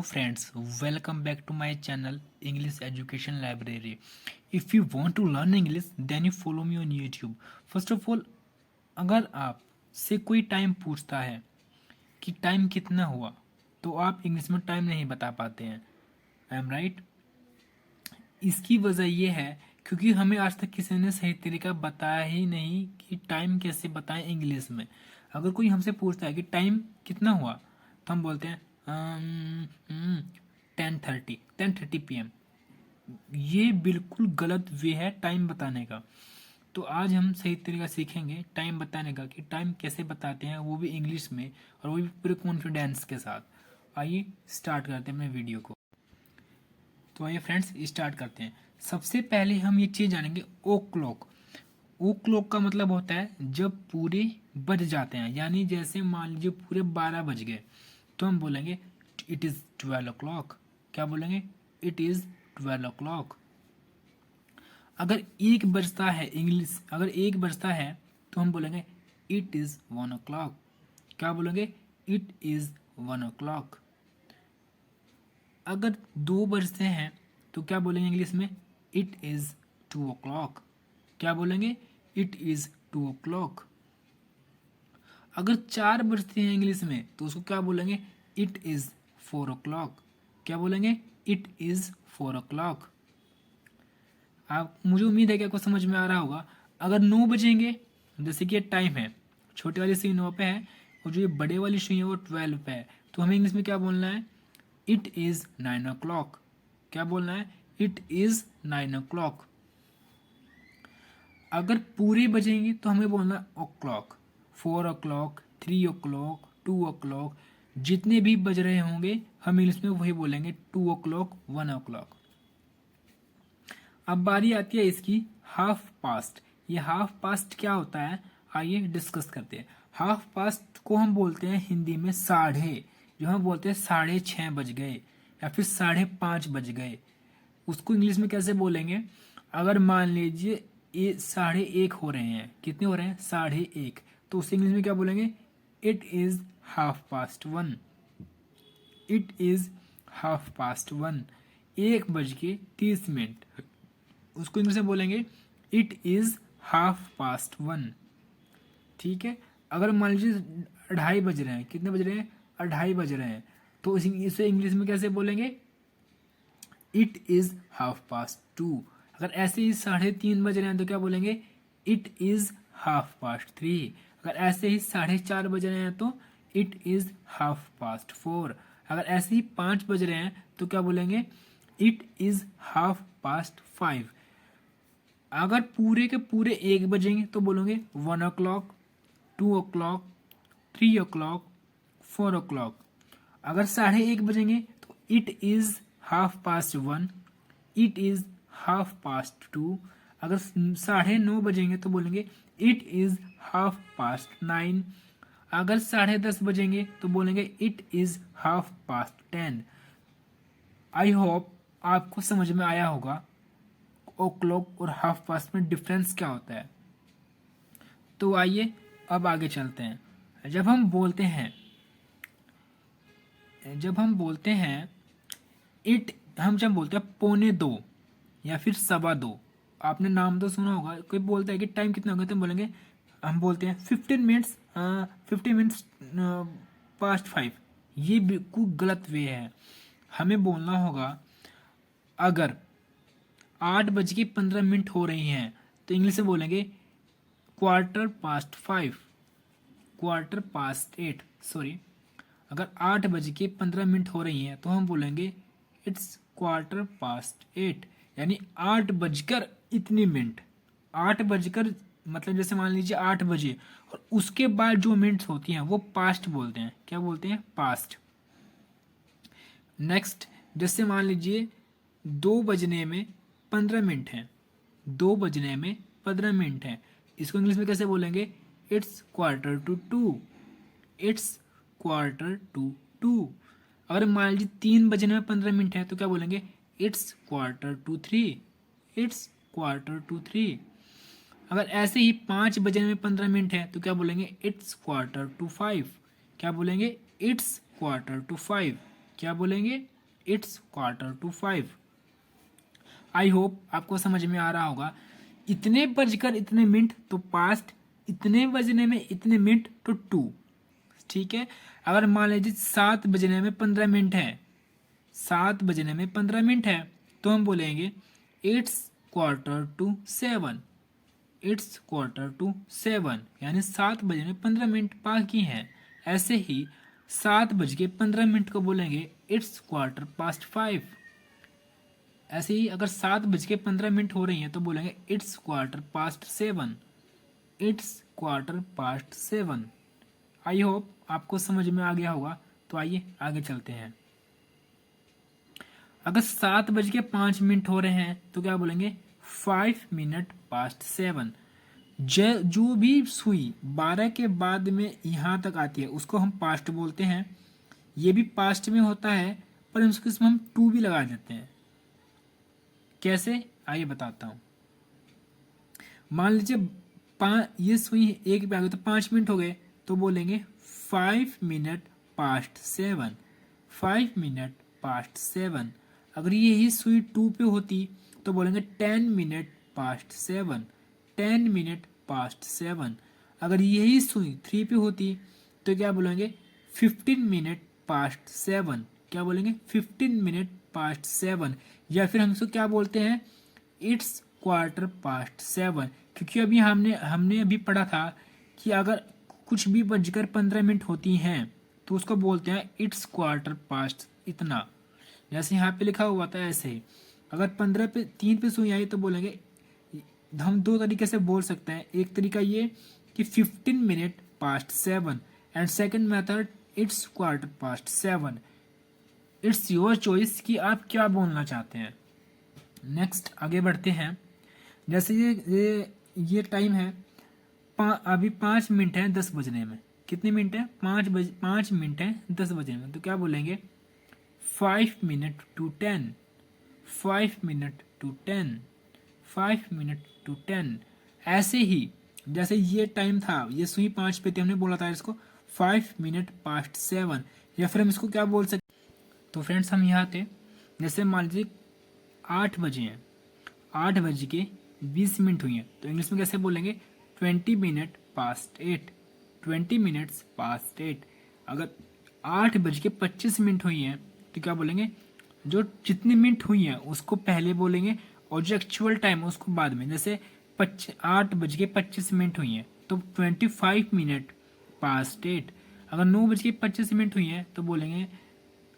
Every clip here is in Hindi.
friends, welcome back to my channel English Education Library. If you want to learn English, then you follow me on YouTube. First of all, अगर आप से कोई टाइम पूछता है कि टाइम कितना हुआ, तो आप इंग्लिश में टाइम नहीं बता पाते हैं. I am right. इसकी वजह यह है क्योंकि हमें आज तक किसी ने सही तरीका बताया ही नहीं कि टाइम कैसे बताएं इंग्लिश में. अगर कोई हमसे पूछता है कि टाइम कितना हुआ, तो हम बोलते हैं 10:30 PM. ये बिल्कुल गलत वे है टाइम बताने का. तो आज हम सही तरीका सीखेंगे टाइम बताने का कि टाइम कैसे बताते हैं, वो भी इंग्लिश में और वो भी पूरे कॉन्फिडेंस के साथ. आइए स्टार्ट करते हैं अपने वीडियो को. तो आइए फ्रेंड्स स्टार्ट करते हैं. सबसे पहले हम ये चीज़ जानेंगे ओ क्लॉक. ओ क्लॉक का मतलब होता है जब पूरे बज जाते हैं, यानी जैसे मान लीजिए पूरे 12 बज गए तो हम बोलेंगे इट इज़ 12 o'clock. क्या बोलेंगे? It is 12 o'clock. अगर एक बजता है इंग्लिश, अगर एक बजता है तो हम बोलेंगे इट इज़ 1 o'clock. क्या बोलेंगे? It is 1 o'clock. अगर 2 बजते हैं तो क्या बोलेंगे इंग्लिश में? It is 2 o'clock. क्या बोलेंगे? It is 2 o'clock. अगर 4 बजते हैं इंग्लिश में तो उसको क्या बोलेंगे? It is 4 o'clock. क्या बोलेंगे? It is 4 o'clock. आप, मुझे उम्मीद है कि आपको समझ में आ रहा होगा. अगर 9 बजेंगे, जैसे कि ये टाइम है, छोटी वाली सुई 9 पे है और जो ये बड़े वाली सुई है वो 12 पे है, तो हमें इंग्लिश में क्या बोलना है? It is 9 o'clock. क्या बोलना है? It is 9 o'clock. अगर पूरे बजेंगे तो हमें बोलना ओ क्लॉक. 4 o'clock, 3 o'clock, 2 o'clock, जितने भी बज रहे होंगे हम इंग्लिश में वही बोलेंगे. 2 o'clock, 1 o'clock. अब बारी आती है इसकी हाफ पास्ट. ये हाफ पास्ट क्या होता है, आइए डिस्कस करते हैं. हाफ पास्ट को हम बोलते हैं हिंदी में साढ़े. जो हम बोलते हैं 6:30 बज गए या फिर 5:30 बज गए, उसको इंग्लिश में कैसे बोलेंगे? अगर मान लीजिए ये 1:30 हो रहे हैं, कितने हो रहे हैं? 1:30, तो उसे इंग्लिश में क्या बोलेंगे? It is 1:30. It is 1:30. 1:30. उसको इंग्लिश में बोलेंगे इट इज़ 1:30. ठीक है. अगर मान लीजिए 2:30 बज रहे हैं, कितने बज रहे हैं? 2:30 बज रहे हैं, तो इसे इंग्लिश में कैसे बोलेंगे? It is 2:30. अगर ऐसे ही 3:30 बज रहे हैं तो क्या बोलेंगे? It is 3:30. अगर ऐसे ही 4:30 बज रहे हैं तो इट इज़ 4:30. अगर ऐसे ही 5 बज रहे हैं तो क्या बोलेंगे? It is 5:30. अगर पूरे के पूरे 1 बजेंगे तो बोलोगे 1 o'clock, 2 o'clock, 3 o'clock, 4 o'clock. अगर 1:30 बजेंगे तो इट इज़ 1:30. It is 2:30. अगर 9:30 बजेंगे तो बोलेंगे इट इज़ 9:30. अगर 10:30 बजेंगे तो बोलेंगे इट इज़ 10:30. आई होप आपको समझ में आया होगा ओ क्लॉक और 1:30 में डिफरेंस क्या होता है. तो आइए अब आगे चलते हैं. जब हम बोलते हैं इट, हम जब बोलते हैं 1:45 या फिर 2:15, आपने नाम तो सुना होगा. कोई बोलता है कि टाइम कितना हो गया तो बोलेंगे, हम बोलते हैं 15 मिनट्स पास्ट 5. ये बिल्कुल गलत वे है. हमें बोलना होगा अगर 8:15 हो रही हैं तो इंग्लिश में बोलेंगे 8:15. 8:15, सॉरी. अगर 8:15 हो रही हैं तो हम बोलेंगे इट्स 8:15, यानी 8:00 8 मतलब जैसे मान लीजिए 8 बजे और उसके बाद जो मिनट्स होती हैं वो पास्ट बोलते हैं. क्या बोलते हैं? पास्ट. नेक्स्ट, जैसे मान लीजिए 2 बजने में 15 मिनट हैं. 2 बजने में 15 मिनट हैं, इसको इंग्लिश में कैसे बोलेंगे? इट्स 1:45. इट्स 1:45. अगर मान लीजिए 3 बजने में 15 मिनट है तो क्या बोलेंगे? इट्स 2:45. इट्स 2:45. अगर ऐसे ही 5 बजने में 15 मिनट है तो क्या बोलेंगे? इट्स 4:45. क्या बोलेंगे? इट्स 4:45. क्या बोलेंगे? इट्स 4:45। आई होप आपको समझ में आ रहा होगा। इतने बजकर इतने मिनट तो पास्ट, इतने बजने में इतने मिनट तो टू। ठीक है, अगर मान लीजिए 7 बजने में 15 मिनट है, 7 बजने में 15 मिनट है, तो हम बोलेंगे इट्स 6:45। इट्स 6:45 यानी 7 बजे में 15 मिनट बाकी हैं। ऐसे ही 7:15 को बोलेंगे इट्स 5:15। ऐसे ही अगर 7:15 हो रही हैं तो बोलेंगे इट्स 7:15। इट्स 7:15। आई होप आपको समझ में आ गया होगा। तो आइए आगे चलते हैं। अगर 7:05 हो रहे हैं तो क्या बोलेंगे 7:05। जो भी सुई 12 के बाद में यहाँ तक आती है उसको हम पास्ट बोलते हैं। ये भी पास्ट में होता है, पर इसमें हम टू भी लगा देते हैं। कैसे, आइए बताता हूँ। मान लीजिए ये सुई एक पे आ गई तो 5 मिनट हो गए, तो बोलेंगे 5:07। 5:07। अगर यही सुई 2 पे होती तो बोलेंगे 10:07। 10:07। अगर यही सुई 3 पे होती तो क्या बोलेंगे 15:07। क्या बोलेंगे 15:07। या फिर हम इसको क्या बोलते हैं इट्स 7:15। क्योंकि अभी हमने अभी पढ़ा था कि अगर कुछ भी बजकर 15 मिनट होती हैं तो उसको बोलते हैं इट्स 7:15 इतना। जैसे यहाँ पे लिखा हुआ था ऐसे ही। अगर 15 पे 3 पे सुई आई तो बोलेंगे, हम दो तरीके से बोल सकते हैं। एक तरीका ये कि 15:07 and second method it's 7:15। It's your choice कि आप क्या बोलना चाहते हैं। नेक्स्ट आगे बढ़ते हैं। जैसे ये टाइम है अभी 5 मिनट है 10 बजने में। कितने मिनट है 5 मिनट है 10 बजने में, तो क्या बोलेंगे 5:10। 5:10। 5:10। ऐसे ही जैसे ये टाइम था, ये सुई 5 पे थी, हमने बोला था इसको 5:07। या फिर हम इसको क्या बोल सकते। तो फ्रेंड्स हम यहाँ थे, जैसे मान लीजिए 8 बजे हैं, 8:20 हुई हैं, तो इंग्लिश में कैसे बोलेंगे 20:08। 20:08। अगर 8:25 हुई हैं तो क्या बोलेंगे, जो जितनी मिनट हुई हैं उसको पहले बोलेंगे और जो एक्चुअल टाइम है उसको बाद में। जैसे 8:25 हुई हैं तो 25:08। अगर 9:25 हुई हैं तो बोलेंगे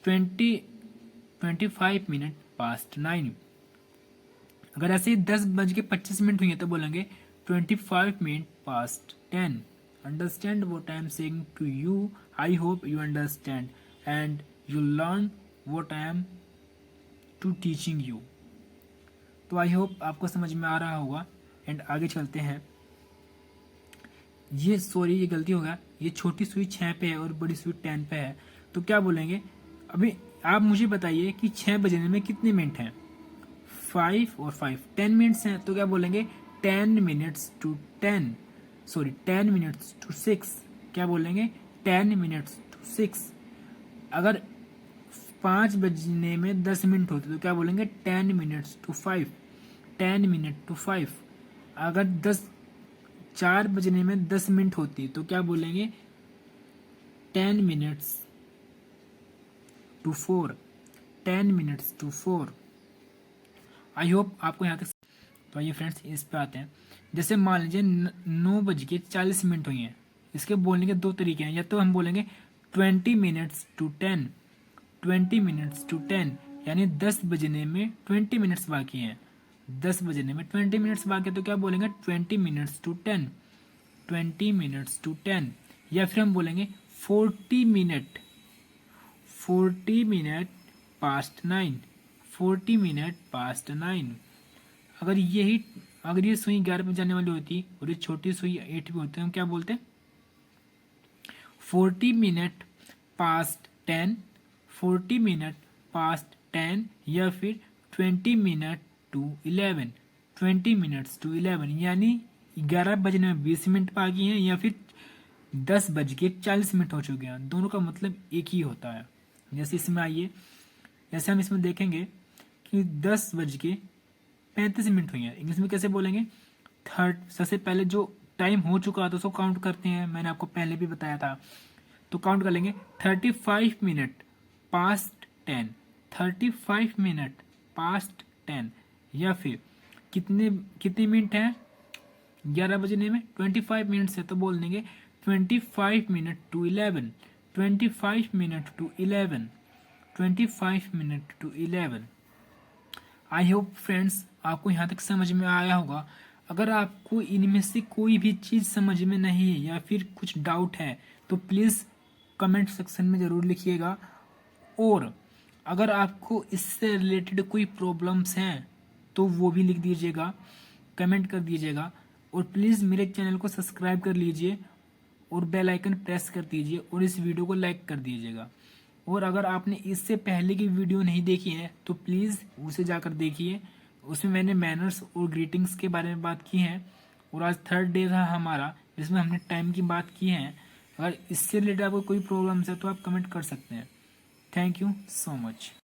25:09। अगर ऐसे ही 10:25 हुई है तो बोलेंगे 25:10। Understand what I am saying to you. I hope you understand and you learn what I am to teaching you. तो आई होप आपको समझ में आ रहा होगा। एंड आगे चलते हैं। ये गलती हो गया, ये छोटी सुई 6 पे है और बड़ी सुई 10 पे है, तो क्या बोलेंगे। अभी आप मुझे बताइए कि 6 बजने में कितने मिनट हैं। 5 और 5 10 मिनट्स हैं, तो क्या बोलेंगे 10 मिनट्स टू 6। क्या बोलेंगे 10 मिनट्स टू 6। अगर 5 बजने में 10 मिनट होते तो क्या बोलेंगे 10 मिनट्स टू 5। 10 minute to 5। अगर 4 बजने में 10 मिनट होती तो क्या बोलेंगे 10 minutes to 4। 10 minutes to 4। I hope आपको यहाँ तक। तो आइए फ्रेंड्स इस पे आते हैं। जैसे मान लीजिए 9:40 हुई हैं, इसके बोलने के 2 तरीके हैं। या तो हम बोलेंगे 20 मिनट्स टू 10। 20 मिनट्स टू 10 यानी 10 बजने में 20 मिनट्स बाकी हैं। 10 बजने में 20 मिनट्स बाकी है तो क्या बोलेंगे 20 मिनट्स टू 10। 20 minutes to 10। या फिर हम बोलेंगे 40 minute. 40 minute past 9। 40 minute past 9। अगर ये सुई 11 पे जाने वाली होती और ये छोटी सुई 8 पे होती है, हम क्या बोलते हैं 40 मिनट पास्ट 10। 40 मिनट पास्ट 10 या फिर 20 मिनट टू 11। 20 मिनट्स टू 11 यानी 11 बजने में 20 मिनट बाकी हैं या फिर 10:40 हो चुके हैं। दोनों का मतलब एक ही होता है। जैसे इसमें आइए, जैसे हम इसमें देखेंगे कि 10:35 हुई है, इंग्लिश में कैसे बोलेंगे? सबसे पहले जो टाइम हो चुका था उसको काउंट करते हैं, मैंने आपको पहले भी बताया था। तो काउंट कर लेंगे 35 मिनट पास्ट 10, 35 मिनट पास्ट 10, या फिर कितने मिनट हैं 11 बजने में? 25 मिनट से, तो बोल देंगे 25 minute to 11, 25 minute to 11, 25 minute to 11। I hope friends आपको यहाँ तक समझ में आया होगा। अगर आपको इनमें से कोई भी चीज़ समझ में नहीं है या फिर कुछ डाउट है तो प्लीज़ कमेंट सेक्शन में ज़रूर लिखिएगा, और अगर आपको इससे रिलेटेड कोई प्रॉब्लम्स हैं तो वो भी लिख दीजिएगा, कमेंट कर दीजिएगा। और प्लीज़ मेरे चैनल को सब्सक्राइब कर लीजिए और बेल आइकन प्रेस कर दीजिए और इस वीडियो को लाइक कर दीजिएगा। और अगर आपने इससे पहले की वीडियो नहीं देखी है तो प्लीज़ उसे जाकर देखिए, उसमें मैंने मैनर्स और ग्रीटिंग्स के बारे में बात की है, और आज 3rd डे था हमारा जिसमें हमने टाइम की बात की है। अगर इससे रिलेटेड आपको कोई प्रॉब्लम्स है तो आप कमेंट कर सकते हैं। Thank you so much.